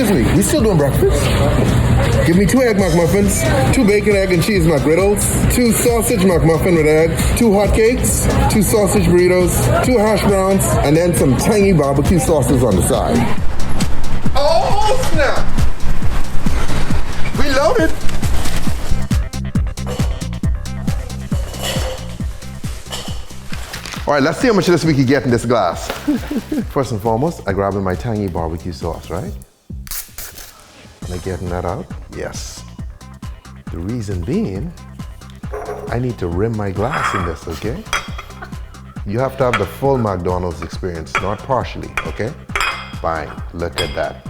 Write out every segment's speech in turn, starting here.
Excuse me, we still doing breakfast? Give me 2 egg McMuffins, 2 bacon, egg, and cheese McGriddles, 2 sausage McMuffin with egg, 2 hotcakes, 2 sausage burritos, 2 hash browns, and then some tangy barbecue sauces on the side. Oh, snap! We loaded. All right, let's see how much of this we can get in this glass. First and foremost, I grab in my tangy barbecue sauce, right? Am I getting that out? Yes. The reason being, I need to rim my glass in this, okay? You have to have the full McDonald's experience, not partially, okay? Fine, look at that.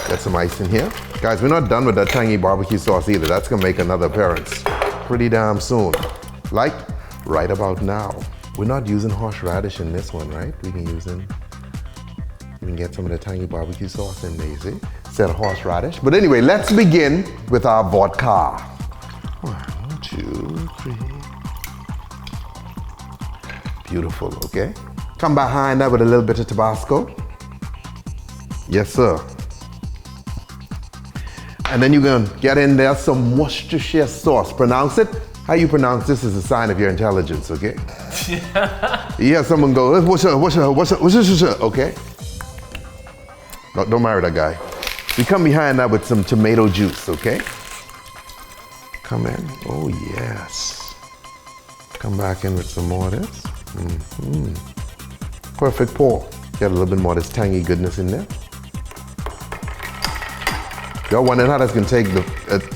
Get some ice in here. Guys, we're not done with that tangy barbecue sauce either. That's gonna make another appearance pretty damn soon. Like, right about now. We're not using horseradish in this one, right? We can get some of the tangy barbecue sauce in there, you see? Instead of horseradish. But anyway, let's begin with our vodka. 1, 2, 3. Beautiful, okay? Come behind that with a little bit of Tabasco. Yes, sir. And then you're gonna get in there some Worcestershire sauce. Pronounce it. How you pronounce this is a sign of your intelligence, okay? You hear someone go, what's okay? Don't marry that guy. We come behind that with some tomato juice, okay? Come in. Oh, yes. Come back in with some more of this. Perfect pour. Get a little bit more of this tangy goodness in there. Y'all wondering how that's gonna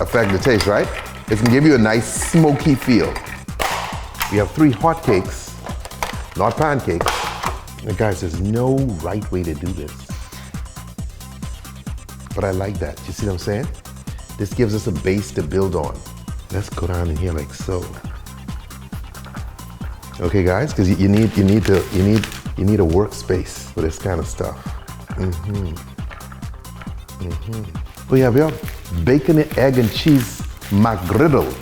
affect the taste, right? It's gonna give you a nice smoky feel. We have 3 hot cakes, not pancakes. And guys, there's no right way to do this. But I like that. You see what I'm saying? This gives us a base to build on. Let's go down in here like so. Okay, guys, because you need a workspace for this kind of stuff. Oh yeah, we have bacon, egg, and cheese McGriddle.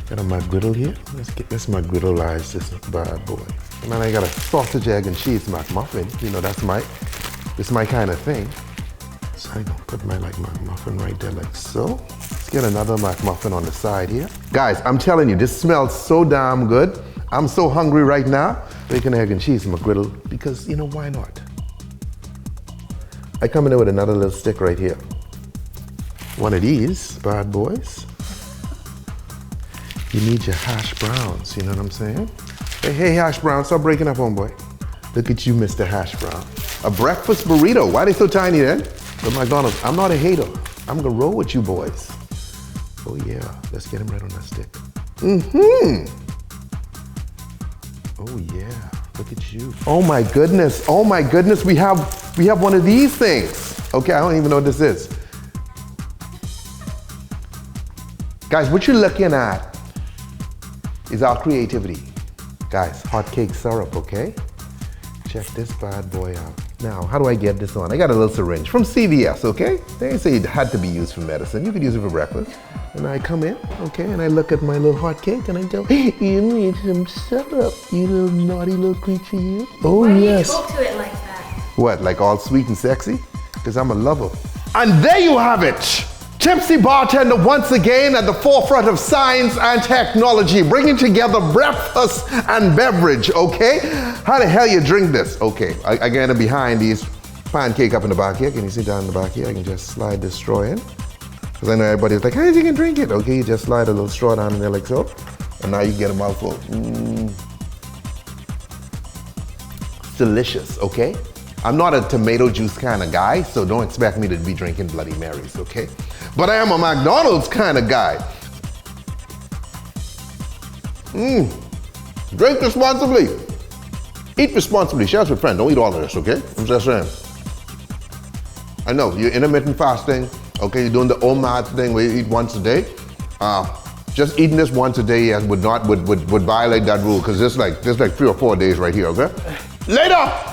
Got a McGriddle here. Let's get this McGriddleize this bad boy. And then I got a sausage, egg, and cheese McMuffin. You know, this is my kind of thing. So I'm gonna put my McMuffin right there like so. Let's get another McMuffin on the side here. Guys, I'm telling you, this smells so damn good. I'm so hungry right now. Bacon, egg, and cheese McGriddle, because you know, why not? I come in there with another little stick right here. One of these bad boys. You need your hash browns, you know what I'm saying? Hey, hash brown, stop breaking up, homeboy. Look at you, Mr. Hash Brown. A breakfast burrito. Why are they so tiny then? But McDonald's, I'm not a hater. I'm gonna roll with you boys. Oh yeah, let's get him right on that stick. Oh yeah, look at you. Oh my goodness, we have one of these things. Okay, I don't even know what this is. Guys, what you're looking at is our creativity. Guys, hot cake syrup, okay? Check this bad boy out. Now, how do I get this on? I got a little syringe from CVS, okay? They didn't say it had to be used for medicine. You could use it for breakfast. And I come in, okay, and I look at my little hot cake and I go, you need some syrup, you little naughty little creature, you. Oh, yes. Why do you talk to it like that? What, like all sweet and sexy? Because I'm a lover. And there you have it. Tipsy Bartender once again at the forefront of science and technology, bringing together breakfast and beverage, okay? How the hell you drink this? Okay, I get in behind these pancake up in the back here. Can you see down in the back here? I can just slide this straw in. Because I know everybody's like, how you can drink it? Okay, you just slide a little straw down in there like so. And now you get a mouthful. It's delicious, okay? I'm not a tomato juice kind of guy, so don't expect me to be drinking Bloody Marys, okay? But I am a McDonald's kind of guy. Drink responsibly. Eat responsibly. Share with friends. Don't eat all of this, okay? I'm just saying. I know, you're intermittent fasting, okay? You're doing the OMAD thing where you eat once a day. Just eating this once a day would violate that rule, because there's like 3 or 4 days right here, okay? Later!